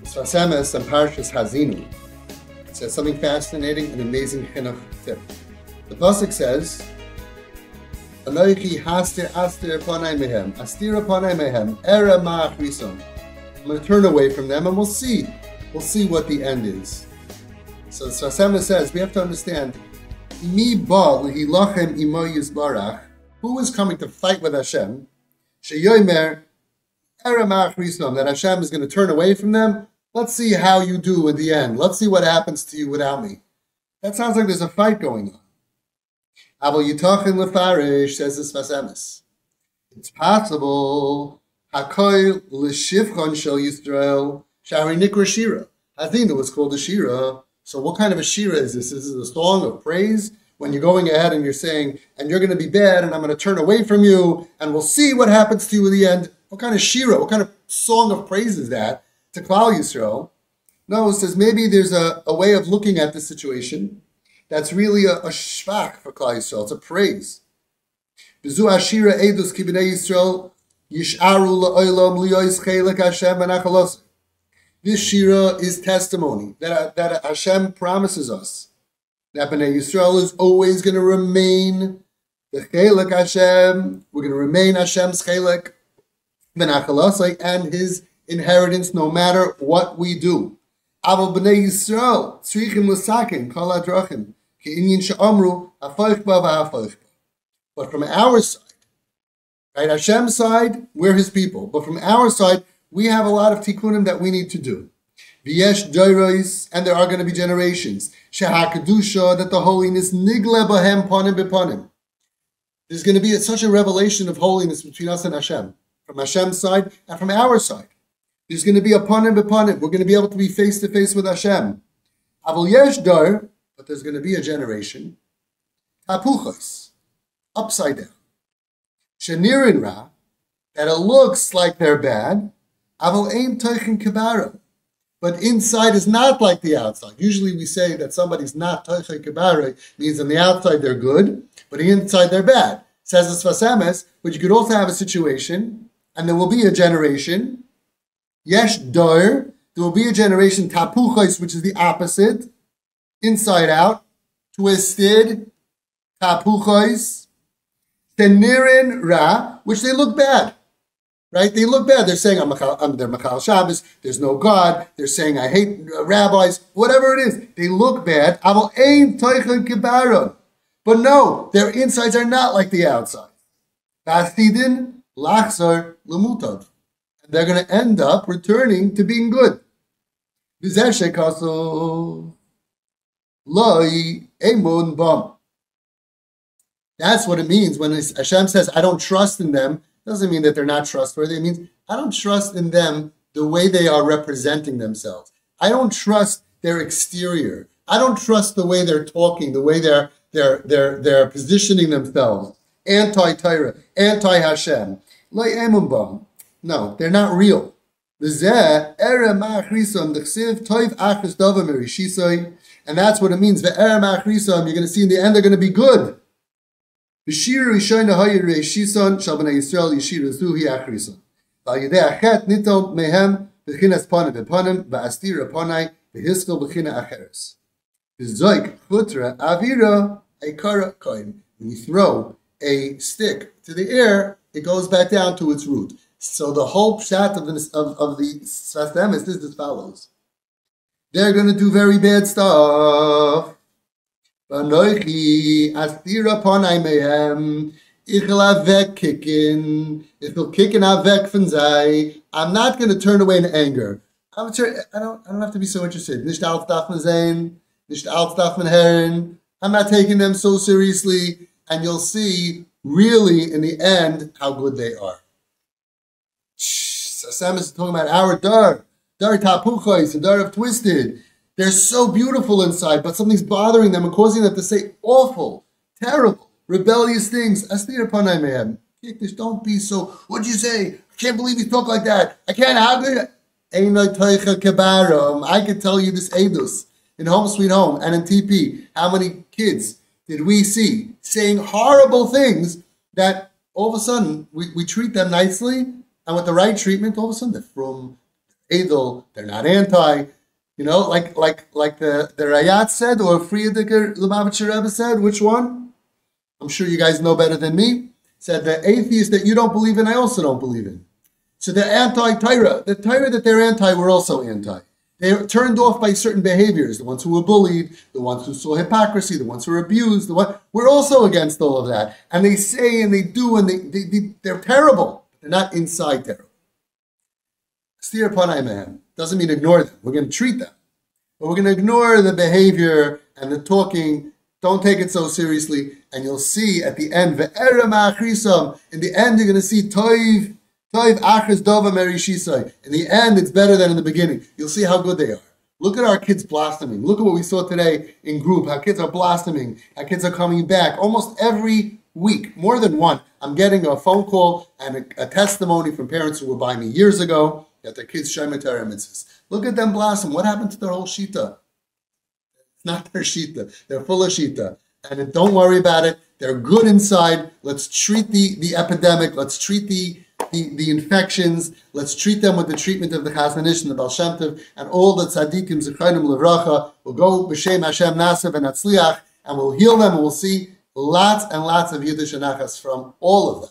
Sfasemes and Parshas Hazinu. It says something fascinating and amazing chinuch tip. The pasuk says, "Anochi hastir astir panai mehem, astir panai mehem, era ma'achrisom." I'm going to turn away from them, and we'll see what the end is. So the Sfasemes says we have to understand, Mi ba lehilachem imo yizbarach. Who is coming to fight with Hashem? Sheyomer era ma'achrisom, that Hashem is going to turn away from them. Let's see how you do in the end. Let's see what happens to you without me. That sounds like there's a fight going on. Aval yitachin lefarish, says the Sfasemes. It's possible. Hakoy l'shivchon shel Yisrael shari nikra shira. Hazinu was called a shira. So what kind of a shira is this? This is a song of praise when you're going ahead and you're saying, and you're going to be bad, and I'm going to turn away from you, and we'll see what happens to you in the end. What kind of shira? What kind of song of praise is that to Klal Yisrael? No, it says maybe there's a way of looking at the situation that's really a shvach for Klal Yisrael. It's a praise. B'zu ashira edus ki b'nei Yisrael yisharu la'olam liyois chelek Hashem v'nachalos. This shira is testimony that Hashem promises us that B'nai Yisrael is always going to remain the chelek Hashem. We're going to remain Hashem's chelek v'nachalos and His inheritance, no matter what we do. Aval B'nai Yisrael tzrichim l'sakin kol hadrachim ki'inyin she'amru hafoich ba v'hafoich ba. But from our side, right, Hashem's side, we're His people. But from our side, we have a lot of tikkunim that we need to do. V'yesh doros, and there are going to be generations. Shehakadusha, that the holiness nigle bahem panim bepanim. There's going to be such a revelation of holiness between us and Hashem, from Hashem's side and from our side. There's going to be a panim bepanim. We're going to be able to be face to face with Hashem. Aval yesh dar, but there's going to be a generation. Tapuchos, upside down. Shenirin ra, that it looks like they're bad. Aval ein toichin kibara, but inside is not like the outside. Usually we say that somebody's not toichin kibara means on the outside they're good, but inside they're bad. Says the Sfasemes, but you could also have a situation, and there will be a generation. Yesh dar, there will be a generation tapuchos, which is the opposite, inside out, twisted, tapuchos. Tenirin ra, which they look bad, right? They look bad. They're saying they're Machal Shabbos. There's no God. They're saying I hate rabbis. Whatever it is, they look bad. Aval ein toichin kibaron, but no, their insides are not like the outside. Basidin lachzor lemutad, and they're going to end up returning to being good. V'zeh shekaso loi emun bam. That's what it means when Hashem says, I don't trust in them. It doesn't mean that they're not trustworthy. It means I don't trust in them the way they are representing themselves. I don't trust their exterior. I don't trust the way they're talking, the way they're positioning themselves. Anti-Torah, anti-Hashem. No, they're not real. And that's what it means. You're going to see in the end they're going to be good. B'shir Rishon Hayirei Shison Shal B'nai Yisrael Yishir Zuhi Achrison. V'ayidei Achet Nitel Mehem B'chinas Panim B'Panim V'Astir Aponai V'Hiskel B'china Acheres. V'zoik Chutra Avira Eikara Koin. When you throw a stick to the air, it goes back down to its root. So the whole pshat of the Sfasemes is as follows. They're going to do very bad stuff. V'anoichi astira panai mehem ichel avek kikin ichel kikin avek fenzai. I'm not going to turn away in anger. I don't have to be so interested. Nicht alt darf man sein, nicht alt darf man hören. I'm not taking them so seriously, and you'll see really in the end how good they are. Sam is talking about our dar tapuchos, the dar of twisted. They're so beautiful inside, but something's bothering them and causing them to say awful, terrible, rebellious things. Astir panai mehem. Don't be so, what'd you say? I can't believe you talk like that. I can't, how could I could tell you this edus in Home Sweet Home and in TP. How many kids did we see saying horrible things that all of a sudden we treat them nicely, and with the right treatment, all of a sudden they're from Edel, they're not anti. You know, like the Rayat said, or Friedrich Lubavitcher Rebbe said, which one? I'm sure you guys know better than me. Said the atheist that you don't believe in, I also don't believe in. So they're anti-Torah. The Torah that they're anti, we're also anti. They're turned off by certain behaviors. The ones who were bullied, the ones who saw hypocrisy, the ones who were abused. We're also against all of that. And they say and they do, and they're terrible. They're not inside terrible. Stir panai mehem doesn't mean ignore them. We're going to treat them. But we're going to ignore the behavior and the talking. Don't take it so seriously. And you'll see at the end, ve'era ma'achrisam. In the end, you're going to see toiv achris dova merishisai. In the end, it's better than in the beginning. You'll see how good they are. Look at our kids blossoming. Look at what we saw today in group, how kids are blossoming, how kids are coming back. Almost every week, more than one, I'm getting a phone call and a testimony from parents who were by me years ago that their kids Shema Torah mitzvahs. Look at them blossom. What happened to their whole shita? It's not their shita. They're full of shita. And don't worry about it. They're good inside. Let's treat the epidemic. Let's treat the infections. Let's treat them with the treatment of the Chazon Ish and the Baal Shem Tov and all the tzaddikim zechronim levracha. We'll go b'shem Hashem nasav and atzliach, and we'll heal them, and we'll see lots and lots of Yiddish and Achas from all of them.